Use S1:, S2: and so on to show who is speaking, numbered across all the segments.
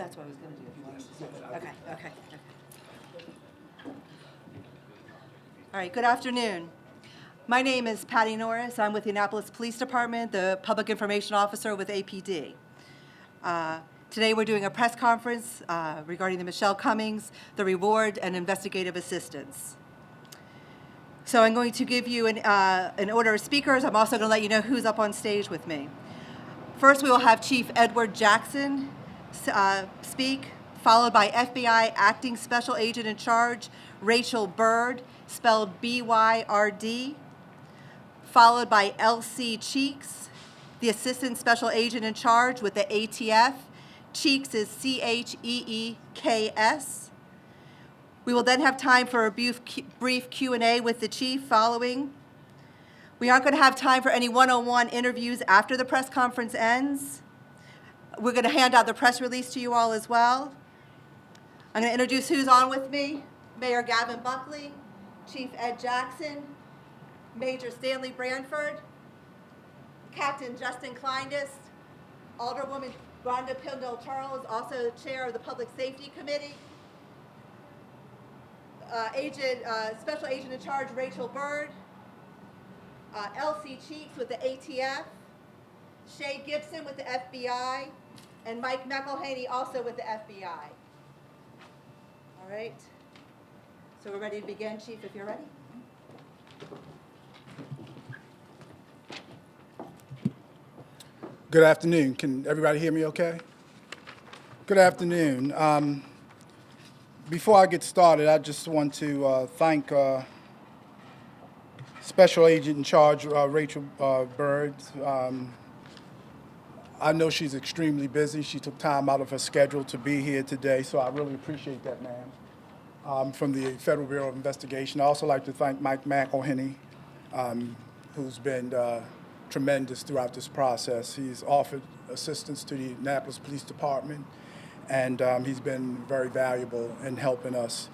S1: That's what I was going to do if you wanted to. Okay. All right, good afternoon. My name is Patty Norris. I'm with the Annapolis Police Department, the Public Information Officer with APD. Today we're doing a press conference regarding the Michelle Cummings, the reward and investigative assistance. So I'm going to give you an order of speakers. I'm also going to let you know who's up on stage with me. First, we will have Chief Edward Jackson speak, followed by FBI Acting Special Agent in Charge, Rachel Byrd, spelled B-Y-R-D, followed by L.C. Cheeks, the Assistant Special Agent in Charge with the ATF. Cheeks is C-H-E-E-K-S. We will then have time for a brief Q&A with the Chief following. We aren't going to have time for any one-on-one interviews after the press conference ends. We're going to hand out the press release to you all as well. I'm going to introduce who's on with me. Mayor Gavin Buckley, Chief Ed Jackson, Major Stanley Branford, Captain Justin Kleindest, Alderwoman Rhonda Pindell-Charles, also Chair of the Public Safety Committee, Special Agent in Charge Rachel Byrd, L.C. Cheeks with the ATF, Shay Gibson with the FBI, and Mike McElhaney also with the FBI. All right. So we're ready to begin, Chief, if you're ready.
S2: Good afternoon. Can everybody hear me okay? Good afternoon. Before I get started, I just want to thank Special Agent in Charge Rachel Byrd. I know she's extremely busy. She took time out of her schedule to be here today, so I really appreciate that, ma'am. From the Federal Bureau of Investigation. I also like to thank Mike McElhaney, who's been tremendous throughout this process. He's offered assistance to the Annapolis Police Department, and he's been very valuable in helping us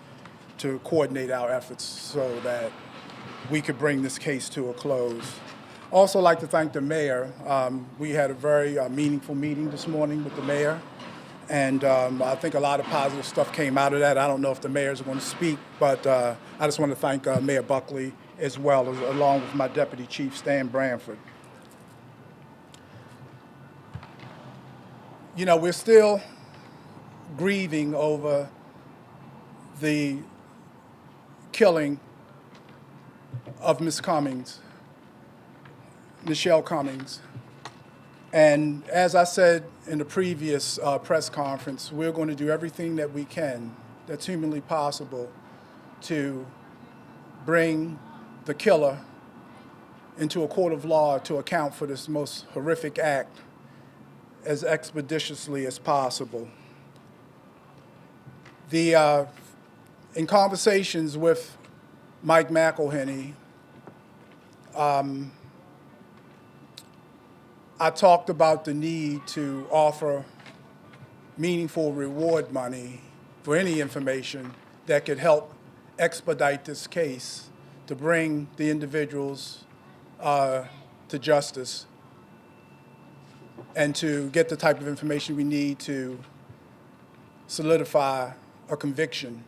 S2: to coordinate our efforts so that we could bring this case to a close. Also like to thank the mayor. We had a very meaningful meeting this morning with the mayor, and I think a lot of positive stuff came out of that. I don't know if the mayor's going to speak, but I just want to thank Mayor Buckley as well, along with my Deputy Chief, Stan Branford. You know, we're still grieving over the killing of Miss Cummings, Michelle Cummings. And as I said in the previous press conference, we're going to do everything that we can, that's humanly possible, to bring the killer into a court of law to account for this most horrific act as expeditiously as possible. In conversations with Mike McElhaney, I talked about the need to offer meaningful reward money for any information that could help expedite this case to bring the individuals to justice and to get the type of information we need to solidify a conviction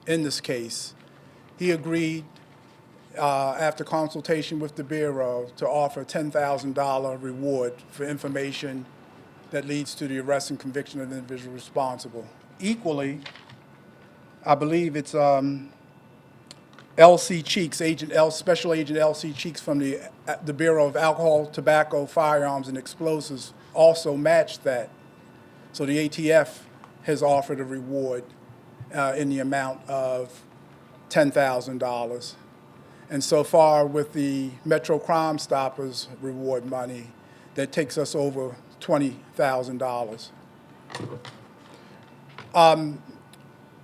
S2: in this case. He agreed, after consultation with the Bureau, to offer a $10,000 reward for information that leads to the arrest and conviction of the individual responsible. Equally, I believe it's L.C. Cheeks, Special Agent L.C. Cheeks from the Bureau of Alcohol, Tobacco, Firearms, and Explosives also matched that. So the ATF has offered a reward in the amount of $10,000. And so far with the Metro Crime Stoppers reward money, that takes us over $20,000.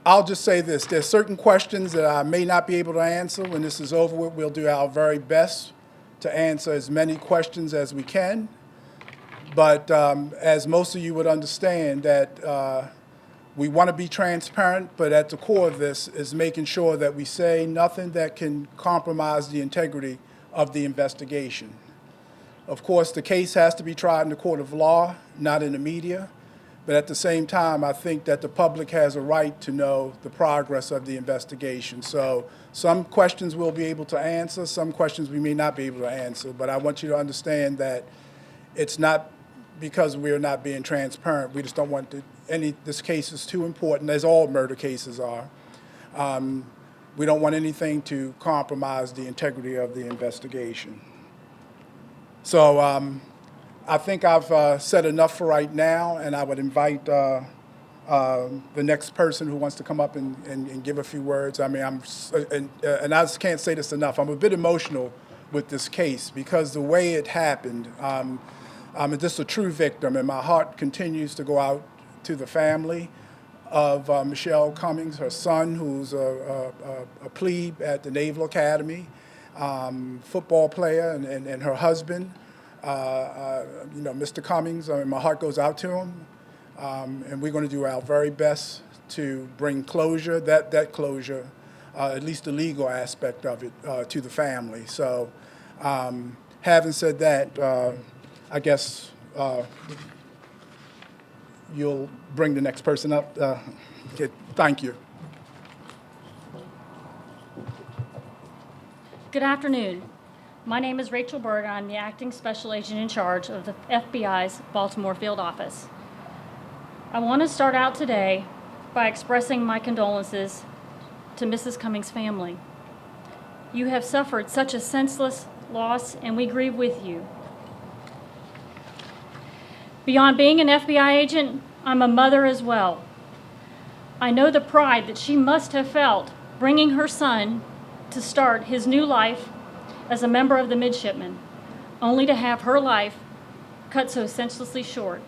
S2: I'll just say this, there's certain questions that I may not be able to answer. When this is over with, we'll do our very best to answer as many questions as we can. But as most of you would understand, that we want to be transparent, but at the core of this is making sure that we say nothing that can compromise the integrity of the investigation. Of course, the case has to be tried in the court of law, not in the media. But at the same time, I think that the public has a right to know the progress of the investigation. So some questions we'll be able to answer, some questions we may not be able to answer. But I want you to understand that it's not because we're not being transparent. We just don't want this case is too important, as all murder cases are. We don't want anything to compromise the integrity of the investigation. So I think I've said enough for right now, and I would invite the next person who wants to come up and give a few words. I mean, and I just can't say this enough. I'm a bit emotional with this case because the way it happened, I'm just a true victim, and my heart continues to go out to the family of Michelle Cummings, her son, who's a plebe at the Naval Academy, football player, and her husband. Mr. Cummings, my heart goes out to him, and we're going to do our very best to bring closure, that closure, at least the legal aspect of it, to the family. So having said that, I guess you'll bring the next person up. Okay, thank you.
S3: Good afternoon. My name is Rachel Berg, and I'm the Acting Special Agent in charge of the FBI's Baltimore Field Office. I want to start out today by expressing my condolences to Mrs. Cummings' family. You have suffered such a senseless loss, and we grieve with you. Beyond being an FBI agent, I'm a mother as well. I know the pride that she must have felt bringing her son to start his new life as a member of the midshipmen, only to have her life cut so senselessly short.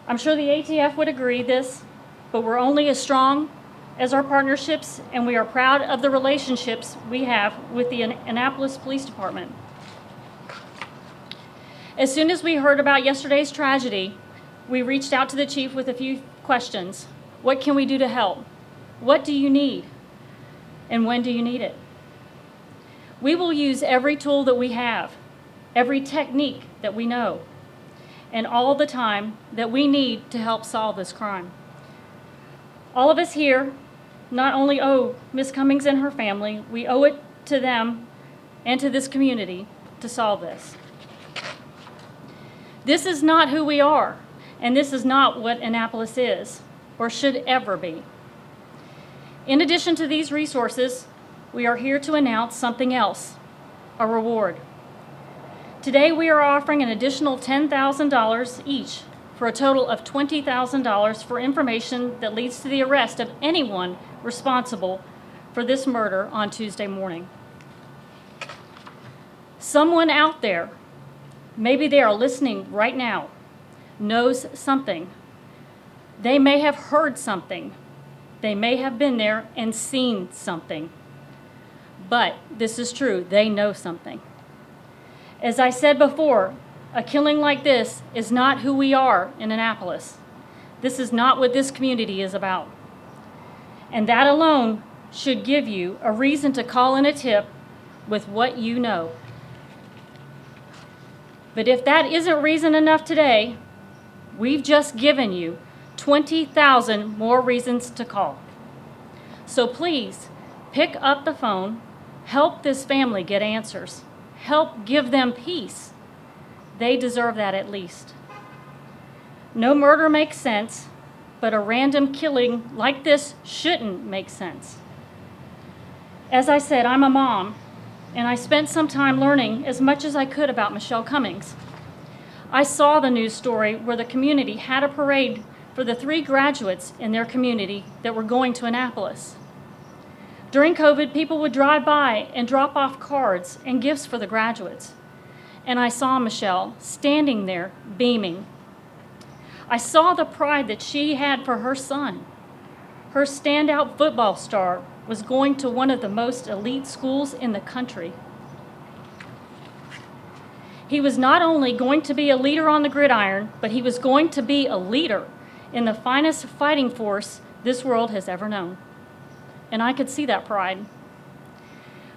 S3: I'm sure the ATF would agree this, but we're only as strong as our partnerships, and we are proud of the relationships we have with the Annapolis Police Department. As soon as we heard about yesterday's tragedy, we reached out to the chief with a few questions. What can we do to help? What do you need? And when do you need it? We will use every tool that we have, every technique that we know, and all the time that we need to help solve this crime. All of us here not only owe Ms. Cummings and her family, we owe it to them and to this community to solve this. This is not who we are, and this is not what Annapolis is, or should ever be. In addition to these resources, we are here to announce something else, a reward. Today we are offering an additional $10,000 each for a total of $20,000 for information that leads to the arrest of anyone responsible for this murder on Tuesday morning. Someone out there, maybe they are listening right now, knows something. They may have heard something. They may have been there and seen something. But this is true, they know something. As I said before, a killing like this is not who we are in Annapolis. This is not what this community is about. And that alone should give you a reason to call in a tip with what you know. But if that isn't reason enough today, we've just given you 20,000 more reasons to call. So please, pick up the phone, help this family get answers, help give them peace. They deserve that at least. No murder makes sense, but a random killing like this shouldn't make sense. As I said, I'm a mom, and I spent some time learning as much as I could about Michelle Cummings. I saw the news story where the community had a parade for the 3 graduates in their community that were going to Annapolis. During COVID, people would drive by and drop off cards and gifts for the graduates. And I saw Michelle standing there beaming. I saw the pride that she had for her son. Her standout football star was going to one of the most elite schools in the country. He was not only going to be a leader on the gridiron, but he was going to be a leader in the finest fighting force this world has ever known. And I could see that pride.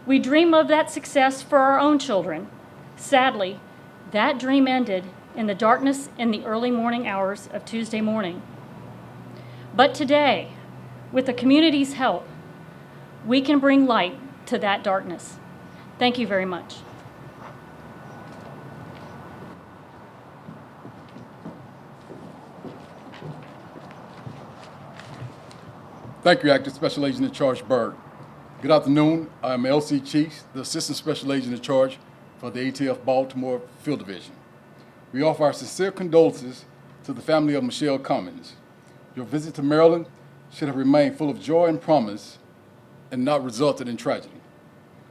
S3: We dream of that success for our own children. Sadly, that dream ended in the darkness in the early morning hours of Tuesday morning. But today, with the community's help, we can bring light to that darkness. Thank you very much.
S4: Thank you, Acting Special Agent in Charge Berg. Good afternoon. I'm L.C. Cheeks, the Assistant Special Agent in Charge for the ATF Baltimore Field Division. We offer our sincere condolences to the family of Michelle Cummins. Your visit to Maryland should have remained full of joy and promise and not resulted in tragedy.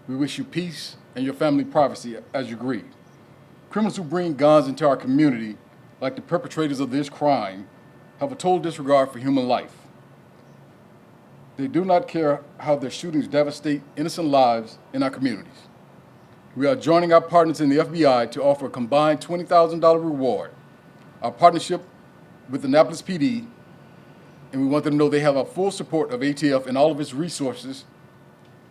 S4: We wish you peace and your family privacy as you grieve. Criminals who bring guns into our community, like the perpetrators of this crime, have a total disregard for human life. They do not care how their shootings devastate innocent lives in our communities. We are joining our partners in the FBI to offer a combined $20,000 reward. Our partnership with Annapolis PD, and we want them to know they have our full support of ATF and all of its resources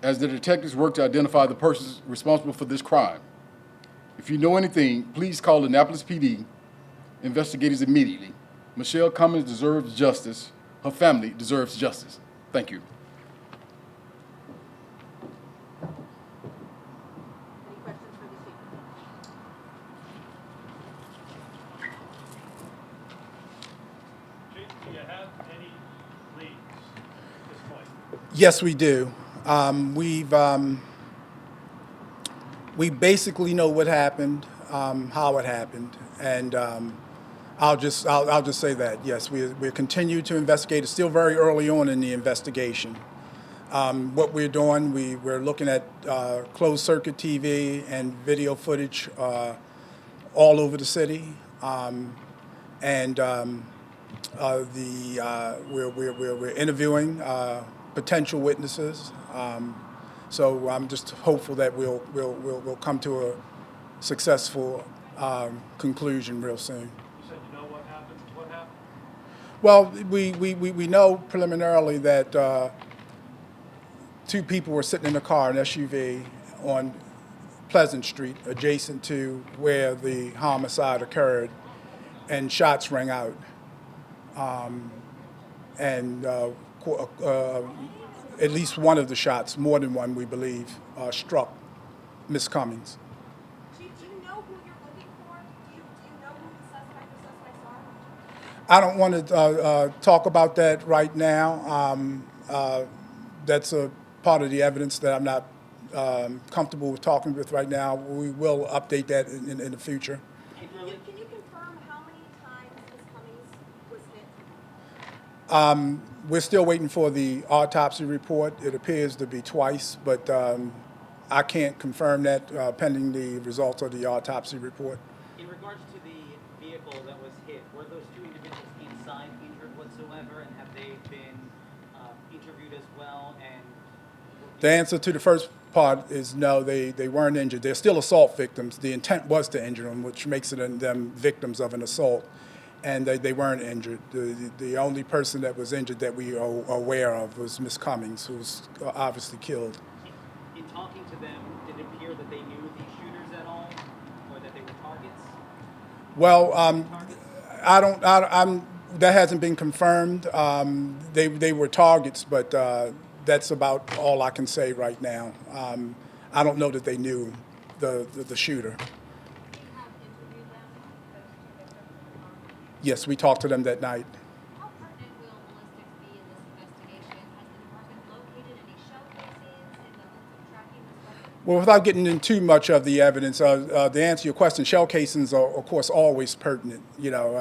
S4: as the detectives work to identify the persons responsible for this crime. If you know anything, please call Annapolis PD investigators immediately. Michelle Cummins deserves justice. Her family deserves justice. Thank you.
S1: Any questions for this evening?
S5: Chief, do you have any leads at this point?
S2: Yes, we do. We basically know what happened, how it happened, and I'll just say that yes, we continue to investigate. It's still very early on in the investigation. What we're doing, we're looking at closed circuit TV and video footage all over the city, we're interviewing potential witnesses. So I'm just hopeful that we'll come to a successful conclusion real soon.
S5: You said you know what happened. What happened?
S2: Well, we know preliminarily that two people were sitting in a car, an SUV, on Pleasant Street, adjacent to where the homicide occurred, and shots rang out. At least one of the shots, more than one, we believe, struck Miss Cummings.
S6: Chief, do you know who you're looking for? Do you know who the suspects are?
S2: I don't want to talk about that right now. That's a part of the evidence that I'm not comfortable with talking with right now. We will update that in the future.
S6: Can you confirm how many times Ms. Cummings was hit?
S2: We're still waiting for the autopsy report. It appears to be twice, but I can't confirm that pending the results of the autopsy report.
S7: In regards to the vehicle that was hit, were those two individuals inside injured whatsoever, and have they been interviewed as well? And
S2: The answer to the first part is no, they weren't injured. They're still assault victims. The intent was to injure them, which makes them victims of an assault. And they weren't injured. The only person that was injured that we are aware of was Miss Cummings, who was obviously killed.
S7: in talking to them, did it appear that they knew these shooters at all, or that they were targets?
S2: Well, that hasn't been confirmed. They were targets, but that's about all I can say right now. I don't know that they knew the shooter. Yes, we talked to them that night.
S6: How pertinent will ballistics be in this investigation? Has the department located any shell casings in the hopes of tracking this weapon?
S2: Well, without getting into too much of the evidence, to answer your question, shell casings are, of course, always pertinent. You know,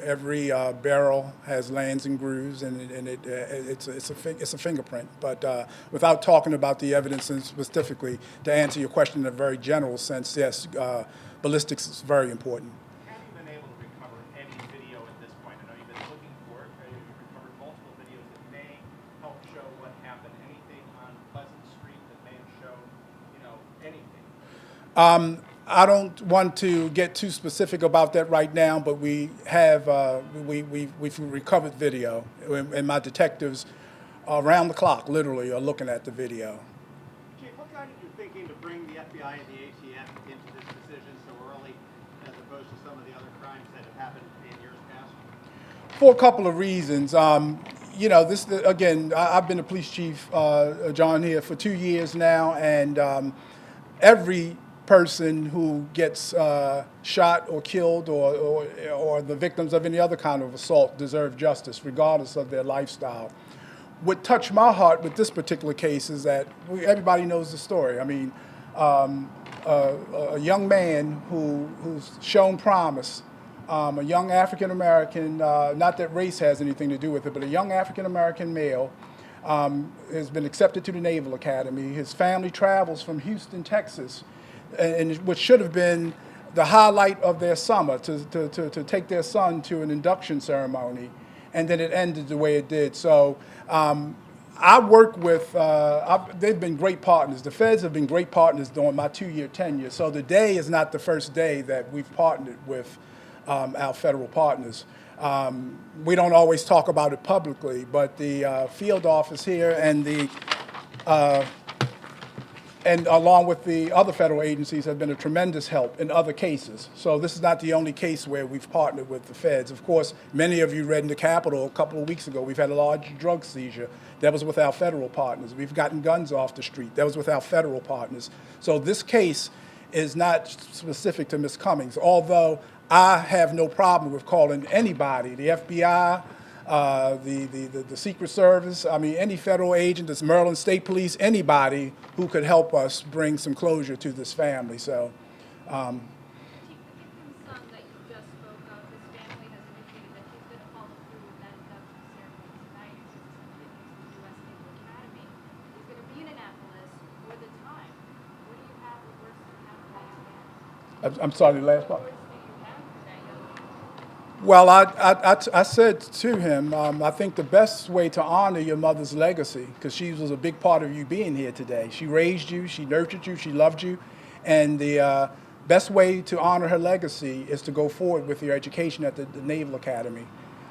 S2: every barrel has lands and grooves, and it's a fingerprint. But without talking about the evidence specifically, to answer your question in a very general sense, yes, ballistics is very important.
S5: Have you been able to recover any video at this point? I know you've been looking for it. You've recovered multiple videos that may help show what happened. Anything on Pleasant Street that may have shown, anything?
S2: I don't want to get too specific about that right now, but we have we've recovered video, and my detectives around the clock, literally, are looking at the video.
S8: Chief, what got you thinking to bring the FBI and the ATF into this decision so early, as opposed to some of the other
S5: other crimes that have happened in years past?
S2: For a couple of reasons. You know, this again, I've been a police chief, John, here for 2 years now, and every person who gets shot or killed or the victims of any other kind of assault deserve justice, regardless of their lifestyle. What touched my heart with this particular case is that everybody knows the story. I mean, a young man who's shown promise, a young African American, not that race has anything to do with it, but a young African American male has been accepted to the Naval Academy. His family travels from Houston, Texas, and which should have been the highlight of their summer to take their son to an induction ceremony, and then it ended the way it did. So I work with, they've been great partners. The feds have been great partners during my 2-year tenure. So the day is not the first day that we've partnered with our federal partners. We don't always talk about it publicly, but the field office here and along with the other federal agencies have been a tremendous help in other cases. So this is not the only case where we've partnered with the feds. Of course, many of you read in the Capitol a couple of weeks ago, we've had a large drug seizure. That was with our federal partners. We've gotten guns off the street. That was with our federal partners. So this case is not specific to Ms. Cummings, although I have no problem with calling anybody, the FBI, the Secret Service, I mean, any federal agent, this Maryland State Police, anybody who could help us bring some closure to this family. So,
S6: Chief, the victim's son that you just spoke of, his family has indicated that he's going to follow through with that induction ceremony tonight because he's continuing to the U.S. Naval Academy. He's going to be in Annapolis for the time. What do you have, what words do you have for that young man?
S2: I'm sorry, the last part.
S6: What words do you have for that young man?
S2: Well, I said to him, I think the best way to honor your mother's legacy, because she was a big part of you being here today. She raised you, she nurtured you, she loved you, and the best way to honor her legacy is to go forward with your education at the Naval Academy.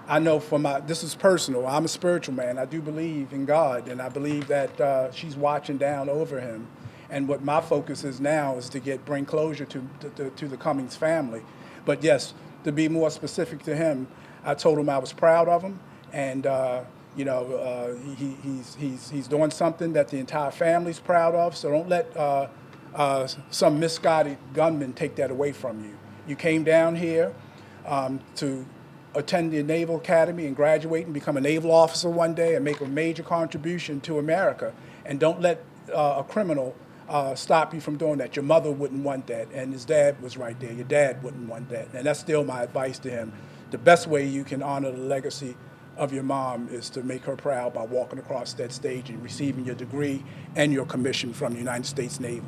S2: I know this is personal, I'm a spiritual man. I do believe in God, and I believe that she's watching down over him. And what my focus is now is to bring closure to the Cummings family. But yes, to be more specific to him, I told him I was proud of him, and you know, he's doing something that the entire family's proud of. So don't let some misguided gunman take that away from you. You came down here to attend the Naval Academy and graduate and become a naval officer one day and make a major contribution to America. And don't let a criminal stop you from doing that. Your mother wouldn't want that, and his dad was right there. Your dad wouldn't want that, and that's still my advice to him. The best way you can honor the legacy of your mom is to make her proud by walking across that stage and receiving your degree and your commission from the United States Navy.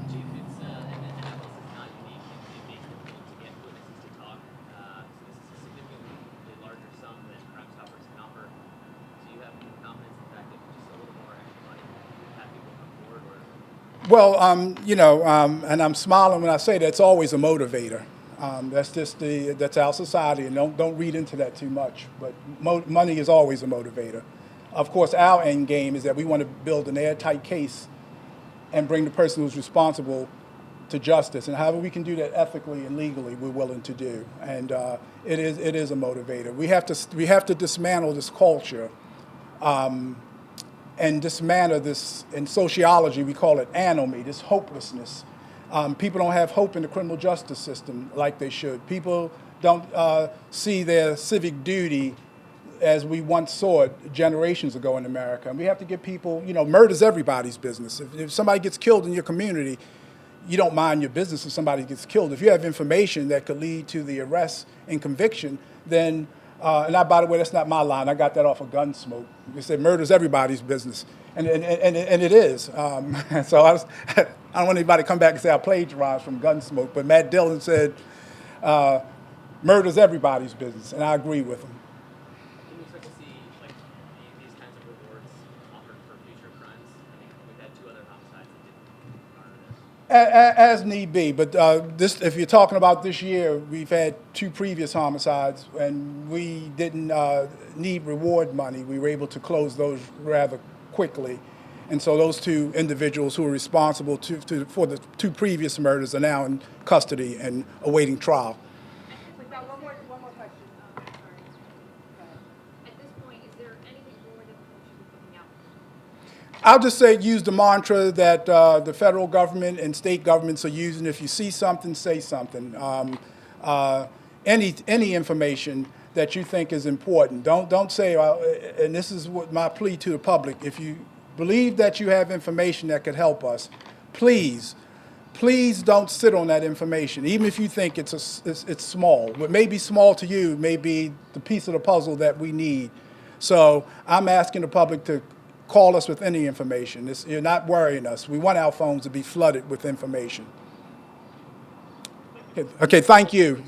S8: Chief, it's Annapolis is not unique in being difficult to get witnesses to talk. So this is a significantly larger sum than Crime Stoppers can offer. Do you have any confidence in the fact that just a little more extra money would have people come forward? Or
S2: Well, you know, and I'm smiling when I say that's always a motivator. That's just that's our society, and don't read into that too much. But money is always a motivator. Of course, our end game is that we want to build an airtight case and bring the person who's responsible to justice. And however we can do that ethically and legally, we're willing to do. And it is a motivator. We have to dismantle this culture. And dismantle this, in sociology, we call it anomie, this hopelessness. People don't have hope in the criminal justice system like they should. People don't see their civic duty as we once saw it generations ago in America. And we have to give people, you know, murder's everybody's business. If somebody gets killed in your community, you don't mind your business if somebody gets killed. If you have information that could lead to the arrest and conviction, then by the way, that's not my line. I got that off of Gunsmoke. They said murder's everybody's business, and it is. So I don't want anybody to come back and say I plagiarized from Gunsmoke, but Matt Dillon said murder's everybody's business, and I agree with him.
S8: can you expect to see like these kinds of rewards offered for future crimes? I think we've had 2 other homicides that didn't garner this.
S2: As need be, but if you're talking about this year, we've had 2 previous homicides, and we didn't need reward money. We were able to close those rather quickly, And so those two individuals who were responsible for the two previous murders are now in custody and awaiting trial.
S1: We've got one more question.
S6: At this point, is there anything more that people should be looking out for?
S2: I'll just say use the mantra that the federal government and state governments are using. If you see something, say something. Any information that you think is important. Don't say, and this is what my plea to the public, if you believe that you have information that could help us, please don't sit on that information, even if you think it's small. What may be small to you may be the piece of the puzzle that we need. So I'm asking the public to call us with any information. You're not worrying us. We want our phones to be flooded with information. Okay, thank you.